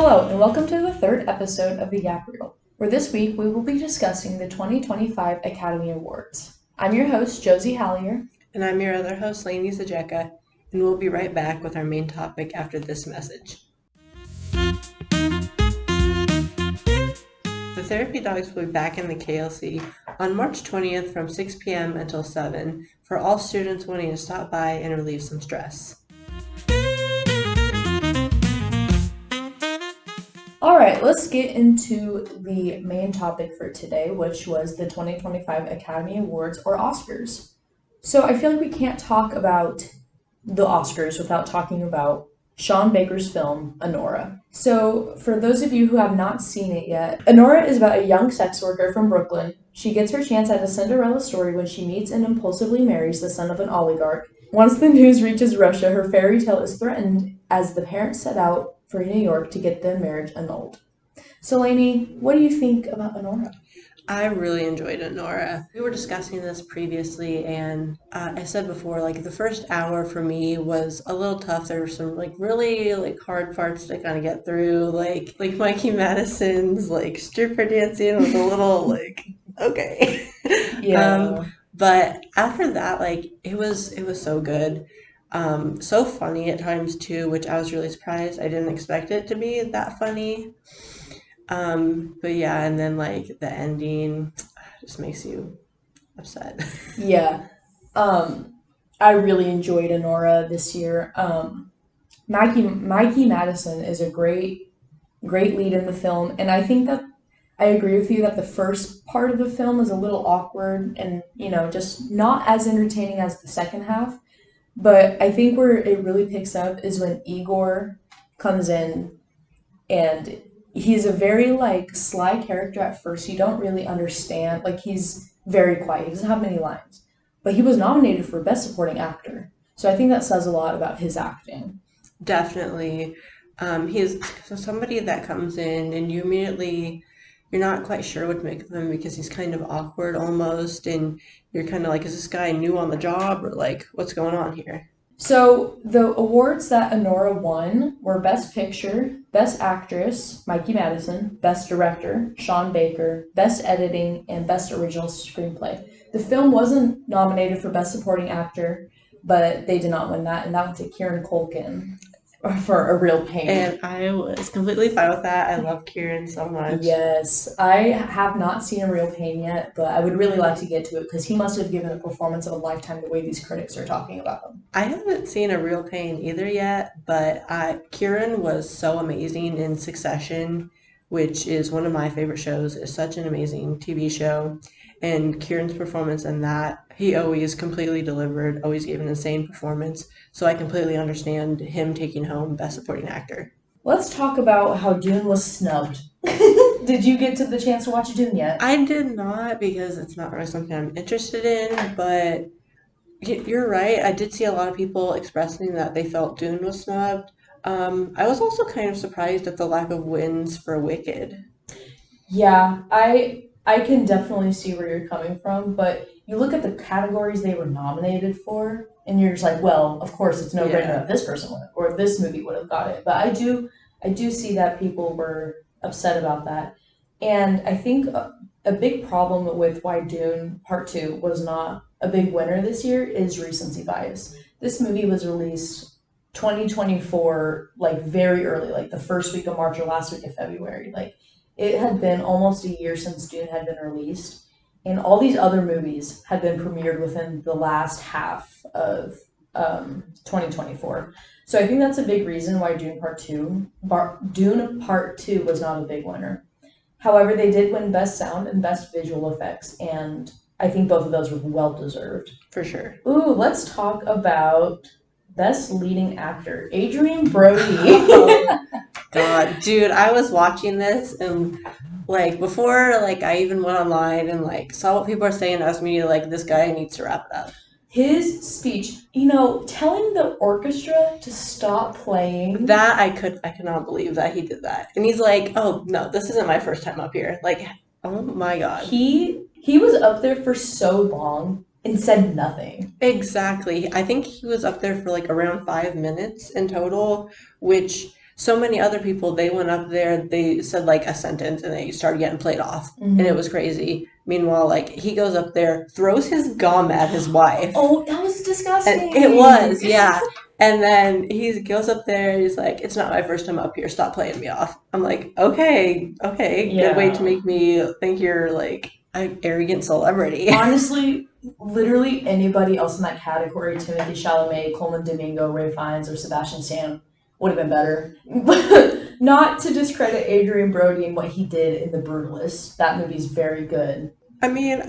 Hello, and welcome to the third episode of the Gap Reel, where this week we will be discussing the 2025 Academy Awards. I'm your host, Josie Hallier. And I'm your other host, Lanie and we'll be right back with our main topic after this message. The Therapy Dogs will be back in the KLC on March 20th from 6 p.m. until 7 for all students wanting to stop by and relieve some stress. Alright, let's get into the main topic for today, which was the 2025 Academy Awards, or Oscars. So I feel like we can't talk about the Oscars without talking about Sean Baker's film, Anora. So for those of you who have not seen it yet, Anora is about a young sex worker from Brooklyn. She gets her chance at a Cinderella story when she meets and impulsively marries the son of an oligarch. Once the news reaches Russia, her fairy tale is threatened as the parents set out for New York to get the marriage annulled. So, Lanie, what do you think about Anora? I really enjoyed Anora. We were discussing this previously, and I said before, the first hour for me was a little tough. There were some really hard parts to kind of get through, like Mikey Madison's stripper dancing was a little okay. Yeah. But after that, it was so good. So funny at times too, which I was really surprised. I didn't expect it to be that funny. But yeah, and then the ending just makes you upset. Yeah. I really enjoyed Anora this year. Mikey Madison is a great lead in the film, and I think that I agree with you that the first part of the film is a little awkward and just not as entertaining as the second half. But I think where it really picks up is when Igor comes in, and he's a very sly character at first. You don't really understand. He's very quiet. He doesn't have many lines. But he was nominated for Best Supporting Actor. So I think that says a lot about his acting. Definitely. He's somebody that comes in and you're not quite sure what to make of him because he's kind of awkward almost, and you're kind of is this guy new on the job or what's going on here? So the awards that Anora won were Best Picture, Best Actress, Mikey Madison, Best Director, Sean Baker, Best Editing, and Best Original Screenplay. The film wasn't nominated for Best Supporting Actor, but they did not win that, and that went to Kieran Culkin for A Real Pain. And I was completely fine with that. I love Kieran so much. Yes, I have not seen A Real Pain yet, but I would really like to get to it because he must have given a performance of a lifetime the way these critics are talking about him. I haven't seen A Real Pain either yet, but Kieran was so amazing in Succession, which is one of my favorite shows. It's such an amazing TV show. And Kieran's performance in that, he always completely delivered, always gave an insane performance. So I completely understand him taking home Best Supporting Actor. Let's talk about how Dune was snubbed. Did you get to the chance to watch Dune yet? I did not because it's not really something I'm interested in, but you're right. I did see a lot of people expressing that they felt Dune was snubbed. I was also kind of surprised at the lack of wins for Wicked. Yeah, I can definitely see where you're coming from, but you look at the categories they were nominated for, and you're just like, well, of course it's no brainer that this person would have, or this movie would have got it. But I do see that people were upset about that, and I think a big problem with why Dune Part Two was not a big winner this year is recency bias. This movie was released 2024, very early, the first week of March or last week of February. It had been almost a year since Dune had been released, and all these other movies had been premiered within the last half of 2024. So I think that's a big reason why Dune Part 2 was not a big winner. However, they did win Best Sound and Best Visual Effects, and I think both of those were well deserved. For sure. Ooh, let's talk about Best Leading Actor, Adrien Brody. Oh, God, dude, I was watching this and before I even went online and saw what people are saying, I was immediately this guy needs to wrap it up. His speech, telling the orchestra to stop playing. That I could not believe that he did that. And he's like, oh no, this isn't my first time up here. Oh my God. He was up there for so long and said nothing. Exactly. I think he was up there for around 5 minutes in total, which so many other people, they went up there, they said like a sentence and they started getting played off. And it was crazy. Meanwhile, like he goes up there, throws his gum at his wife. Oh, that was disgusting. And it was, yeah. And then he goes up there and he's like, it's not my first time up here. Stop playing me off. I'm like, okay, good way to make me think you're like an arrogant celebrity. Honestly, literally anybody else in that category, Timothy Chalamet, Coleman Domingo, Ray Fiennes, or Sebastian Stan, would have been better. Not to discredit Adrian Brody and what he did in The Brutalist. That movie's very good. I mean,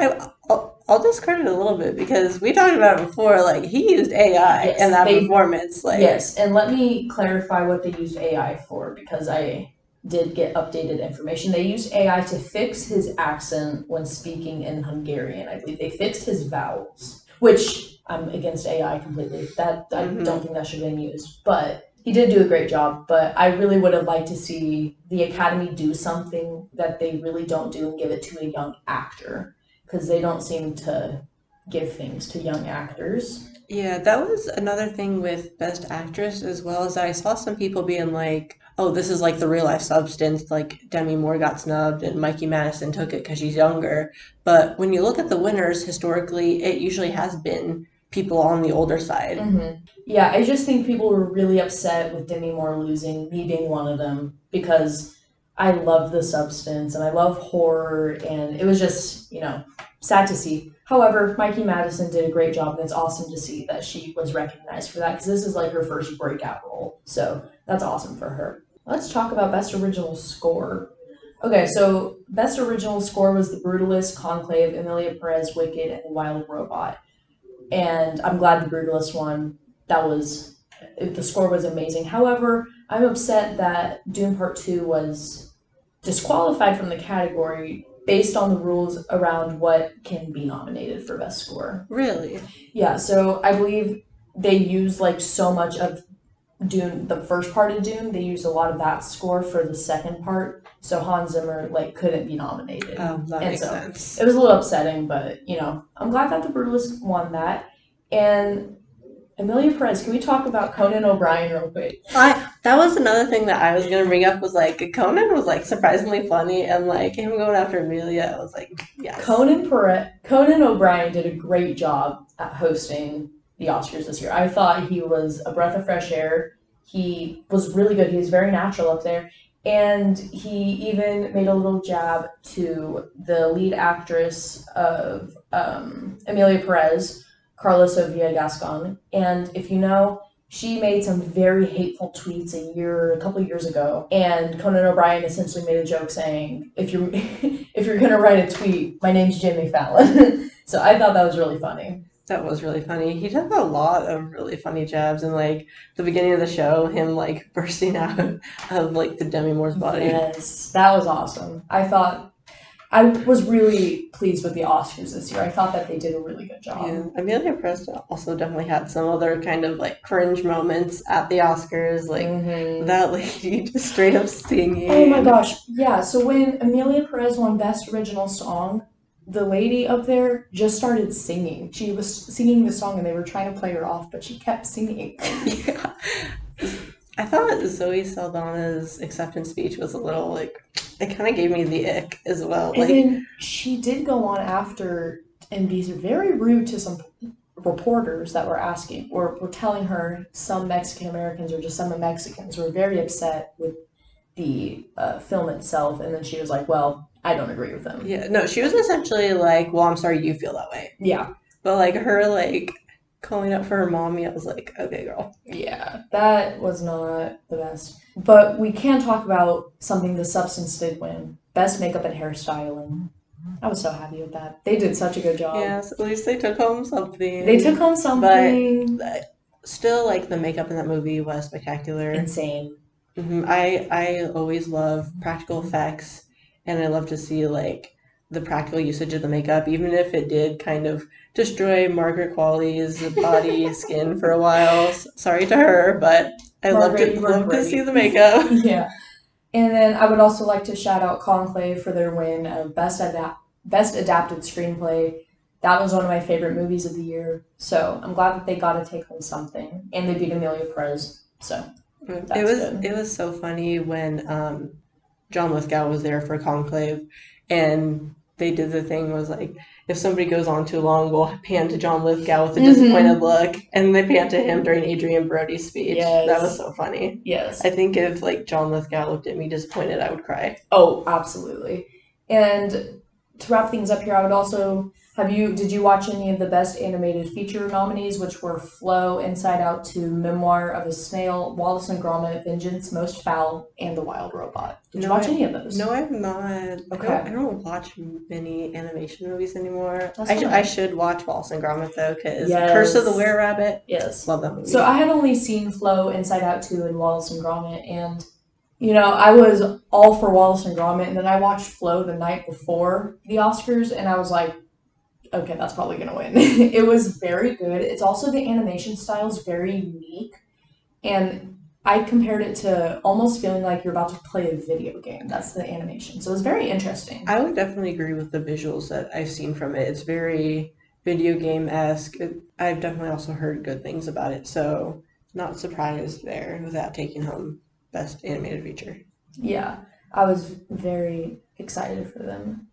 I'll discredit it a little bit because we talked about it before. Like he used AI in that performance. Like yes, and let me clarify what they used AI for because I did get updated information. They used AI to fix his accent when speaking in Hungarian. I believe they fixed his vowels, which I'm against AI completely. That I don't think that should have been used, but he did do a great job. But I really would have liked to see the Academy do something that they really don't do and give it to a young actor because they don't seem to give things to young actors. Yeah, that was another thing with Best Actress as well as I saw some people being like, oh, this is like the real life substance. Like Demi Moore got snubbed and Mikey Madison took it because she's younger. But when you look at the winners historically, it usually has been people on the older side. Yeah, I just think people were really upset with Demi Moore losing, me being one of them, because I love the substance and I love horror, and it was just, sad to see. However, Mikey Madison did a great job, and it's awesome to see that she was recognized for that because this is like her first breakout role. So that's awesome for her. Let's talk about Best Original Score. Okay, so Best Original Score was The Brutalist, Conclave, Emilia Perez, Wicked, and The Wild Robot. And I'm glad The Brutalist won. The score was amazing. However, I'm upset that Dune Part 2 was disqualified from the category based on the rules around what can be nominated for Best Score. Really? Yeah, so I believe they used like so much of Dune, the first part of Dune, they used a lot of that score for the second part, so Hans Zimmer like couldn't be nominated. Oh, that makes sense. It was a little upsetting, but I'm glad that The Brutalist won that. And Emilia Perez, can we talk about Conan O'Brien real quick? That was another thing that I was gonna bring up was like Conan was like surprisingly funny and like him going after Emilia, I was like, yes. Conan O'Brien did a great job at hosting the Oscars this year. I thought he was a breath of fresh air. He was really good. He was very natural up there. And he even made a little jab to the lead actress of Emilia Perez, Carla Sofia Gascon. And if you know, she made some very hateful tweets a couple years ago. And Conan O'Brien essentially made a joke saying, if you're gonna write a tweet, my name's Jimmy Fallon. So I thought that was really funny. That was really funny. He did a lot of really funny jabs, and like the beginning of the show, him like bursting out of like the Demi Moore's body. Yes, that was awesome. I was really pleased with the Oscars this year. I thought that they did a really good job. Yeah, Amelia Perez also definitely had some other kind of like cringe moments at the Oscars, like that lady just straight up singing. Oh my gosh, yeah. So when Amelia Perez won Best Original Song, the lady up there just started singing. She was singing the song and they were trying to play her off, but she kept singing. Yeah. I thought Zoe Saldana's acceptance speech was a little like, it kind of gave me the ick as well. And then she did go on after and be very rude to some reporters that were asking or were telling her some Mexican Americans or just some Mexicans were very upset with the film itself. And then she was like, well, I don't agree with them. Yeah, no, she was essentially like, well, I'm sorry you feel that way. Yeah. But like her like calling up for her mommy, I was like, okay, girl. Yeah, that was not the best. But we can talk about something the substance did win. Best makeup and hairstyling. I was so happy with that. They did such a good job. Yes, at least they took home something. But still, like, the makeup in that movie was spectacular. Insane. I always love practical effects, and I love to see, like, the practical usage of the makeup, even if it did kind of destroy Margaret Qualley's body skin for a while. Sorry to her, but I love to see the makeup. Yeah. And then I would also like to shout out Conclave for their win of Best Adapted Screenplay. That was one of my favorite movies of the year. So I'm glad that they got to take home something. And they beat Emilia Perez. So It was so funny when John Lithgow was there for Conclave, and they did the thing was like, if somebody goes on too long, we'll pan to John Lithgow with a disappointed look, and they pan to him during Adrian Brody's speech. Yes. That was so funny. Yes. I think if like John Lithgow looked at me disappointed, I would cry. Oh, absolutely. And to wrap things up here, I would also did you watch any of the Best Animated Feature nominees, which were Flow, Inside Out 2, Memoir of a Snail, Wallace and Gromit, Vengeance, Most Foul, and The Wild Robot? Did you watch any of those? No, I have not. Okay. I don't watch many animation movies anymore. I should watch Wallace and Gromit though, because Curse of the Were-Rabbit. Yes. Love that movie. So I had only seen Flow, Inside Out 2, and Wallace and Gromit, and I was all for Wallace and Gromit, and then I watched Flow the night before the Oscars, and I was like, okay, that's probably going to win. It was very good. It's also the animation style is very unique, and I compared it to almost feeling like you're about to play a video game. That's the animation. So it was very interesting. I would definitely agree with the visuals that I've seen from it. It's very video game-esque. I've definitely also heard good things about it, so not surprised there without taking home Best Animated Feature. Yeah, I was very excited for them.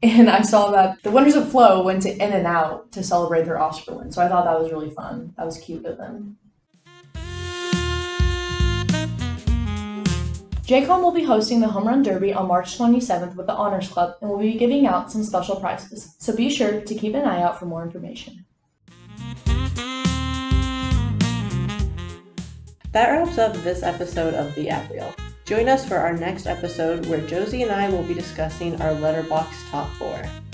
And I saw that the winners of Flow went to In-N-Out to celebrate their Oscar win. So I thought that was really fun. That was cute of them. JCOM will be hosting the Home Run Derby on March 27th with the Honors Club, and we'll be giving out some special prizes. So be sure to keep an eye out for more information. That wraps up this episode of The App Reel. Join us for our next episode where Josie and I will be discussing our Letterboxd Top 4.